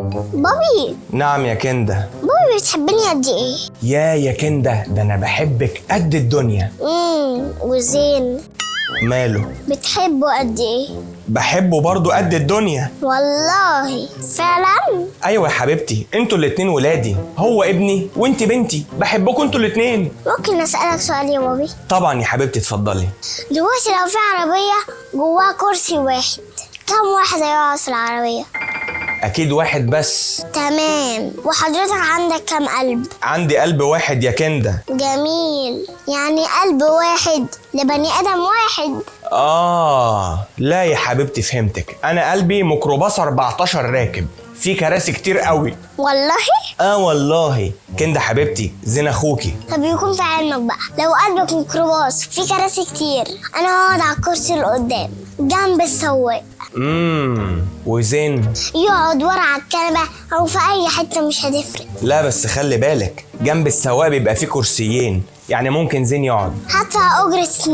بابي. نعم يا كندا. بابي بتحبني قد ايه؟ يا كندا ده انا بحبك قد الدنيا. وزين ماله؟ بتحبه قد ايه؟ بحبه برضو قد الدنيا. والله فعلا؟ ايوه يا حبيبتي، انتوا الاتنين ولادي، هو ابني وانت بنتي، بحبكم انتوا الاتنين. ممكن اسألك سؤال يا بابي؟ طبعا يا حبيبتي، اتفضلي. دلوقتي لو في عربية جواها كرسي واحد، كم واحد هيقعد في العربية؟ اكيد واحد بس. تمام. وحضرتك عندك كم قلب؟ عندي قلب واحد يا كندا. جميل، يعني قلب واحد لبني ادم واحد. لا يا حبيبتي فهمتك، انا قلبي ميكروباص 14 راكب، في كراسي كتير قوي. والله؟ والله. كندا حبيبتي، زين اخوكي. طب يكون في علمك بقى، لو قلبك ميكروباص في كراسي كتير، انا هقعد على الكرسي اللي قدام جنب السواق. وزين يقعد ورا على الكنبه او في اي حته مش هتفرق. لا بس خلي بالك، جنب السواق بيبقى فيه كرسيين، يعني ممكن زين يقعد. هدفع أجرة 2،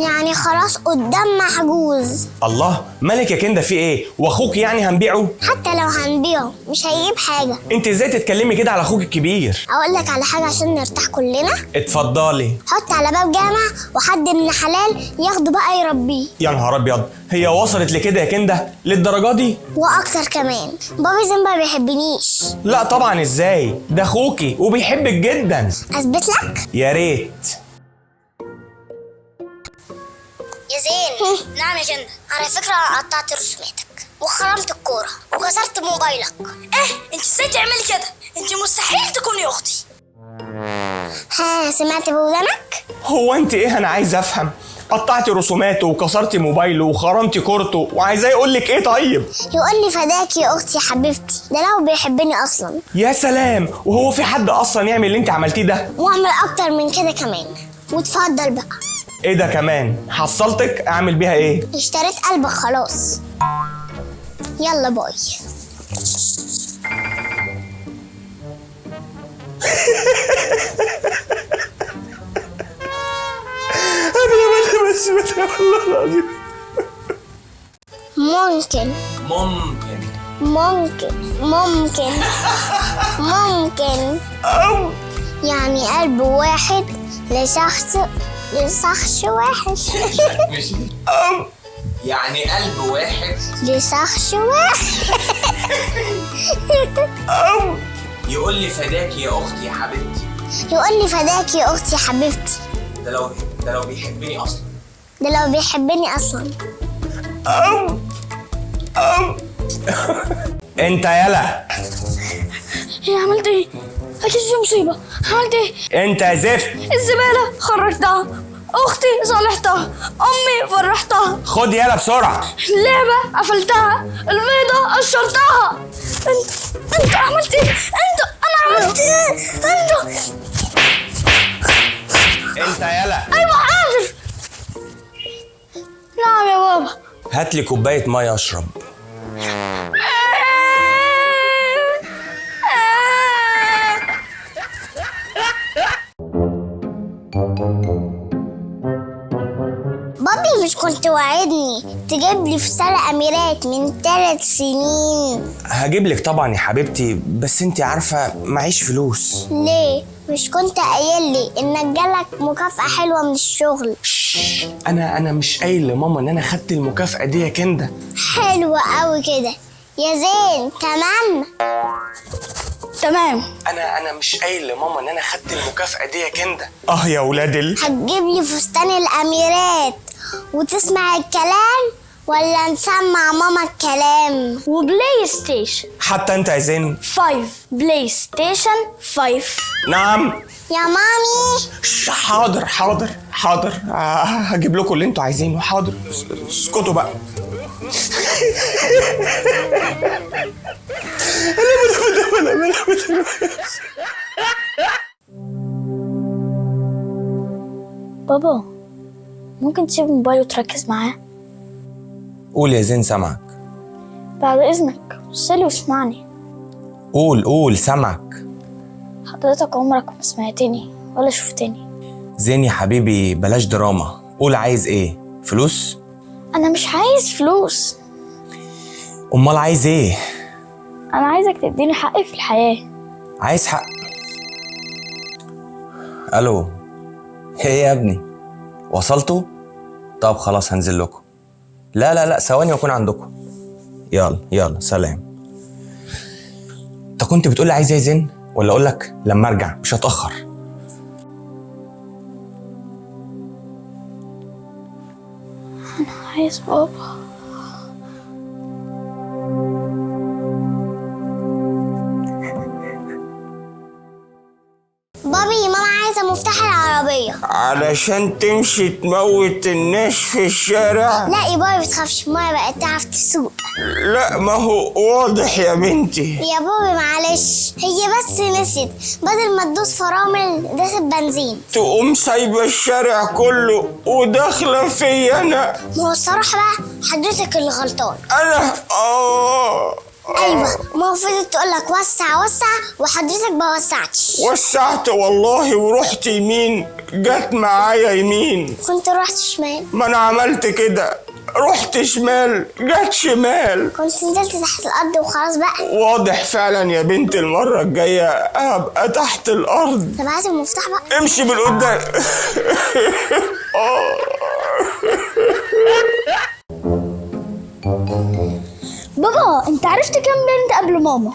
يعني خلاص قدام محجوز. الله، مالك يا كندا في ايه؟ واخوك يعني هنبيعه؟ حتى لو هنبيعه مش هيجيب حاجة. انت ازاي تتكلمي كده على اخوك الكبير؟ اقول لك على حاجة عشان نرتاح كلنا. اتفضلي. حط على باب جامع وحد من حلال ياخده بقى يربيه. يا نهار ابيض، هي وصلت لكده يا كندا للدرجة دي؟ واكتر كمان. بابي زين ما بيحبنيش. لا طبعا، ازاي؟ ده اخوكي وبيحبك جدا. اثبت لك؟ يا ريت. يا زين. نعم يا جنة. على فكرة انا قطعت رسوماتك وخرمت الكورة وكسرت موبايلك. انت ازاي تعملي كده؟ انت مستحيل تكوني اختي. ها، سمعت بودانك؟ هو انت ايه؟ انا عايز افهم. قطعتي رسوماته وكسرتي موبايله وخرمتي كورته، وعايزاه يقول لك ايه طيب؟ يقول لي فداك يا اختي حبيبتي، ده لو بيحبني اصلا. يا سلام، وهو في حد اصلا يعمل اللي انت عملتيه ده؟ واعمل اكتر من كده كمان. وتفضل بقى. ايه ده كمان؟ حصلتك؟ اعمل بيها ايه؟ اشتريت قلبك خلاص. يلا باي. والله العظيم. ممكن يعني قلب واحد لشخص واحد. يعني قلب واحد لشخص واحد. يقول لي فداك يا اختي يا حبيبتي. يقول لي فداك يا اختي حبيبتي. ده لو بيحبني اصلا. ده لو بيحبني اصلا. انت يلا. ايه عملت ايه؟ اكيد في مصيبه. عملت ايه؟ انت يا زفت. الزباله خرجتها، اختي صالحتها، امي فرحتها، خد يلا بسرعه. اللعبه قفلتها، البيضه قشرتها. انت عملت ايه؟ انا عملت ايه؟ انت يلا. ايوه حاضر. نعم يا بابا. هات لي كوبايه ميه اشرب. بابي مش كنت وعدني تجيب لي فستان اميرات من 3 سنين؟ هجيب لك طبعا يا حبيبتي، بس انت عارفه معيش فلوس. ليه؟ مش كنت قايل لي انك جالك مكافأة حلوة من الشغل؟ انا مش قايل لماما ان انا خدت المكافأة دي يا كندا. حلوة قوي كده يا زين. تمام. انا مش قايل لماما ان انا خدت المكافأة دي يا كندا. يا ولاد هتجيب لي فستان الاميرات وتسمع الكلام ولا نسمع ماما الكلام؟ وبلاي ستيشن حتى انت يا زين. 5. بلاي ستيشن 5. نعم يا مامي. حاضر. هجيب لكم اللي انتوا عايزينه. حاضر، اسكتوا بقى. بابا، ممكن تسيب الموبايل وتركز معاه؟ قول يا زين، سامعك. بعد اذنك بصلي واسمعني. قول سامعك. حضرتك عمرك ما سمعتني ولا شفتني. زين يا حبيبي، بلاش دراما. قول عايز ايه؟ فلوس؟ انا مش عايز فلوس. امال عايز ايه؟ انا عايزك تديني حقي في الحياه. عايز حق؟ الو، ايه يا ابني، وصلتوا؟ طب خلاص هنزل لكم. لا ثواني واكون عندكم. يلا سلام. انت كنت بتقول لي عايز ايه يا زين، ولا اقول لك لما ارجع؟ مش هتاخر. عايز بابا. بابي ماما عايزة مفتاح العربية. علشان تمشي تموت الناس في الشارع؟ لا يا بابي متخافش، ماما بقت تعرف تسوق. لا ما هو واضح يا بنتي. يا بابي معلش، هي بس نسيت، بدل ما تدوس فرامل داست بنزين. تقوم سايبه الشارع كله وداخله فيا انا. ما هو الصراحة بقى حضرتك اللي غلطان. انا ايوه، ما هو فضلت تقول لك وسع وحضرتك ما وسعتش. وسعت والله ورحت يمين، جت معايا يمين. كنت رحت شمال. ما انا عملت كده، رحت شمال جت شمال. كنت نزلت تحت الارض وخلاص بقى. واضح فعلا يا بنت، المرة الجاية هبقى تحت الارض. طب هات المفتاح بقى. امشي بالقدام. بابا انت عرفت كام بنت قبل ماما؟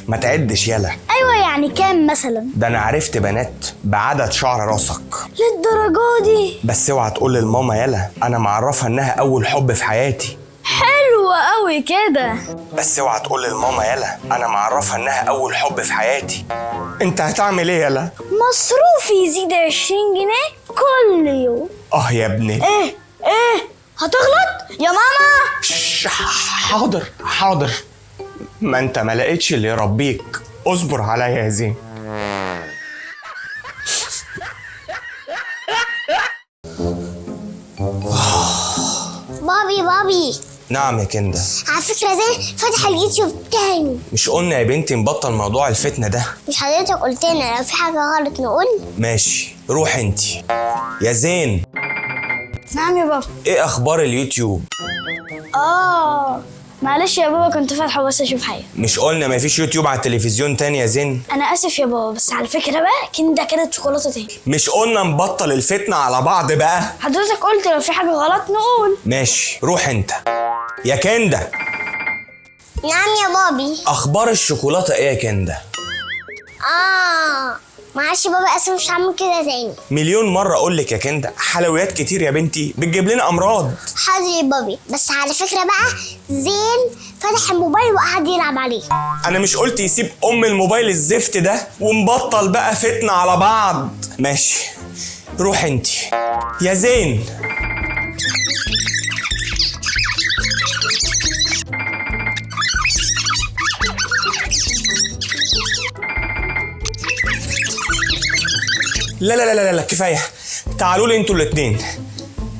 ما تعدش يلا. ايوه يعني كام مثلا؟ ده انا عرفت بنات بعدد شعر راسك. للدرجه دي؟ بس اوعى تقول للماما يلا، انا معرفها انها اول حب في حياتي. حلوة قوي كده. بس اوعى تقول للماما يلا، انا معرفها انها اول حب في حياتي. انت هتعمل ايه يلا؟ مصروفي يزيد 20 جنيه كل يوم. يا ابني. ايه هتغلط يا ماما؟ حاضر. ما انت ما لقيتش اللي يربيك. اصبر عليا يا زين. بابي نعم يا كندا. على فكرة زين فتح اليوتيوب تاني. مش قلنا يا بنتي نبطل موضوع الفتنة ده؟ مش حضرتك قلت لنا لو في حاجة غلط نقول؟ ماشي، روح انتي. يا زين. نعم يا بابا. ايه اخبار اليوتيوب؟ معلش يا بابا كنت فاتحه بس اشوف حاجه. مش قلنا مفيش يوتيوب على التلفزيون تاني يا زين؟ انا اسف يا بابا، بس على فكره بقى كندا كانت شوكولاته تاني. مش قلنا نبطل الفتنة على بعض بقى؟ حضرتك قلت لو في حاجه غلط نقول. ماشي، روح انت. يا كندا. نعم يا بابي. اخبار الشوكولاتة ايه يا كندا؟ معلش يا بابا، اسف مش هعمل كده تاني. مليون مرة اقول لك يا كندا، حلويات كتير يا بنتي بتجيب لنا امراض. حاضر يا بابي، بس على فكرة بقى زين فتح الموبايل وقعد يلعب عليه. انا مش قلت يسيب الموبايل الزفت ده ونبطل بقى فتنة على بعض؟ ماشي، روح انتي. يا زين. لا كفايه. تعالوا لي انتوا الاتنين،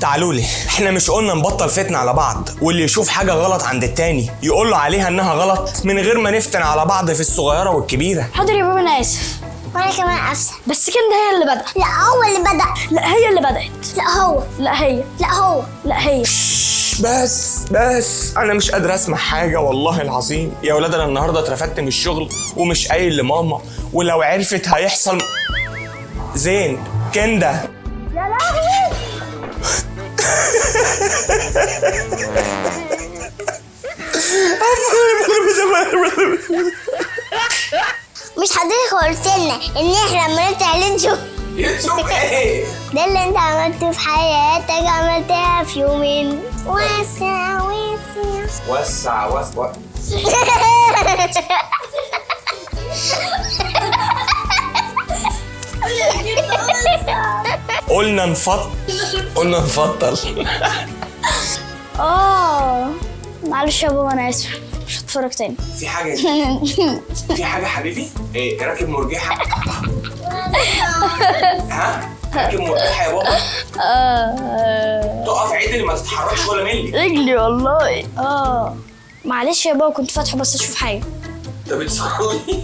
تعالوا لي. احنا مش قلنا نبطل فتنة على بعض، واللي يشوف حاجة غلط عند التاني يقول له عليها انها غلط من غير ما نفتن على بعض في الصغيرة والكبيرة؟ حاضر يا بابا انا اسف. وانا كمان اسف. بس كندا هي اللي بدأت. لا هو اللي بدأ. لا هي اللي بدأت. لا هو. لا هي. لا هو. لا هي. بس انا مش قادر اسمع حاجة والله العظيم. يا ولاد انا النهاردة اترفدت من الشغل ومش قايل لماما، ولو عرفت هيحصل. زين. كندا. يا لهوي. مش حضرتك قلت لنا ان احنا لما نفتح اليوتيوب؟ يوتيوب ايه؟ ده اللي انت عملته في حياتك عملتها في يومين. وسع. قلنا نفضل. معلش يا بابا انا اسف، مش هتفرج تاني. في حاجة حبيبي؟ ايه راكب مرجحة؟ ها؟ راكب مرجحة يا بابا؟ تقف عدل ما تتحركش ولا ملي. رجلي والله. معلش يا بابا كنت فاتحه بس اشوف حاجه. انت بتصلي؟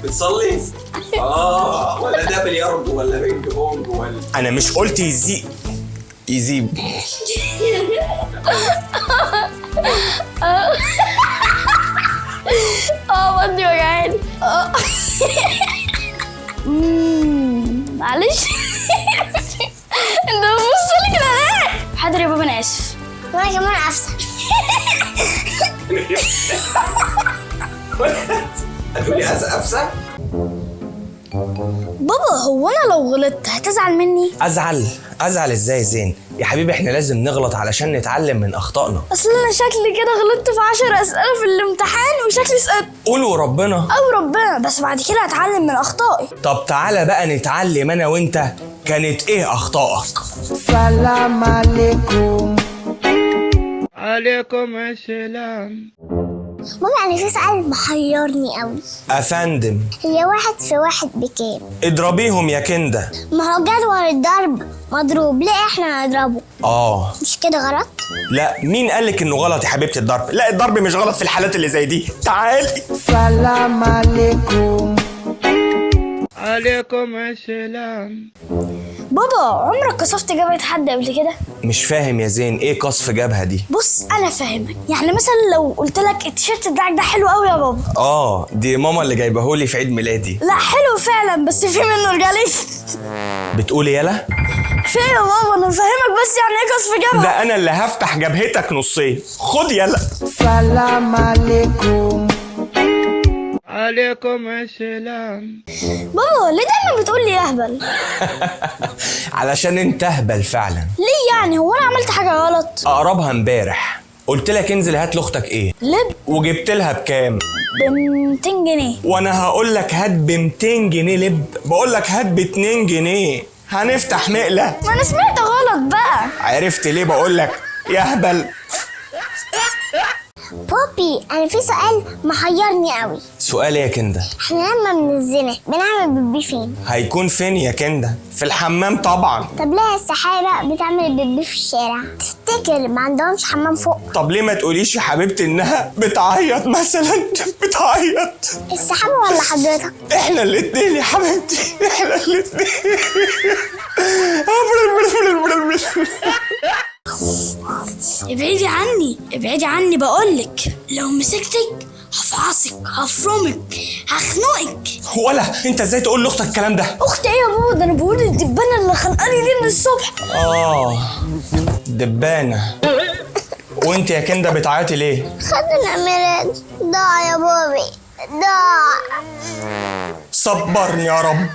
بتصلي؟ ولا ده بلياردو ولا بينج بونج ولا؟ انا مش قلت يزيب وانا كمان افسد. هتقولي أفسح؟ بابا هو انا لو غلطت هتزعل مني؟ أزعل إزاي زين؟ يا حبيبي إحنا لازم نغلط علشان نتعلم من أخطائنا. اصل انا شكلي كده غلطت في 10 اسئله في الامتحان وشكلي سقطت. قولوا ربنا. او ربنا، بس بعد كده هتعلم من اخطائي. طب تعالى بقى نتعلم أنا وأنت، كانت إيه أخطائك؟ السلام عليكم. عليكم السلام. ماما انا في سؤال محيرني قوي. أفندم. هي 1 في 1 بكام؟ اضربيهم يا كندا. ما هو جدول الضرب مضروب، ليه احنا نضربه؟ مش كده غلط؟ لا، مين قالك انه غلط يا حبيبتي الضرب؟ لا، الضرب مش غلط في الحالات اللي زي دي. تعالي. السلام عليكم. عليكم السلام. بابا عمرك قصفت جبهة حد قبل كده؟ مش فاهم يا زين، ايه قصف جبهة دي؟ بص انا فاهمك، يعني مثلا لو قلت لك التيشيرت بتاعك ده حلو قوي يا بابا. دي ماما اللي جايبهولي في عيد ميلادي. لا حلو فعلا، بس في منه رجالي. بتقولي يلا؟ في يا بابا، انا فاهمك بس يعني ايه قصف جبهة. ده انا اللي هفتح جبهتك نصين. خد يلا. السلام عليكم. عليكم السلام. بابا ليه دايما بتقول لي اهبل؟ علشان انت اهبل فعلا. ليه يعني؟ هو انا عملت حاجة غلط؟ اقربها امبارح قلت لك انزل هات لاختك ايه لب. وجبت لها بكام؟ ب 200 جنيه. وانا هقول لك هات ب 200 جنيه لب؟ بقول لك هات ب 2 جنيه. هنفتح مقله. ما انا سمعت غلط بقى. عرفت ليه بقول لك يا اهبل؟ بوبي انا في سؤال محيرني قوي. سؤال يا كندا؟ احنا لما بنزنق بنعمل بيبي فين؟ هيكون فين يا كندا؟ في الحمام طبعا. طب ليه السحابة بتعمل البيبي في الشارع؟ تفتكر ما عندهمش حمام فوق؟ طب ليه ما تقوليش يا حبيبتي انها بتعيط مثلا؟ بتعيط. السحابة ولا حضرتك؟ احنا الاتنين يا حبيبتي، احنا الاتنين. ابعدي عني، ابعدي عني بقولك. لو مسكتك هفعصك، هفرمك، هخنقك. ولا انت ازاي تقول لاختك الكلام ده؟ اختي ايه يا بابا؟ ده انا بقول الدبانه اللي خانقاني دي من الصبح. دبانه. وانت يا كندا بتعيطي ليه؟ خدنا ميلاد ضاع يا بابي، ضاع. صبرني يا رب.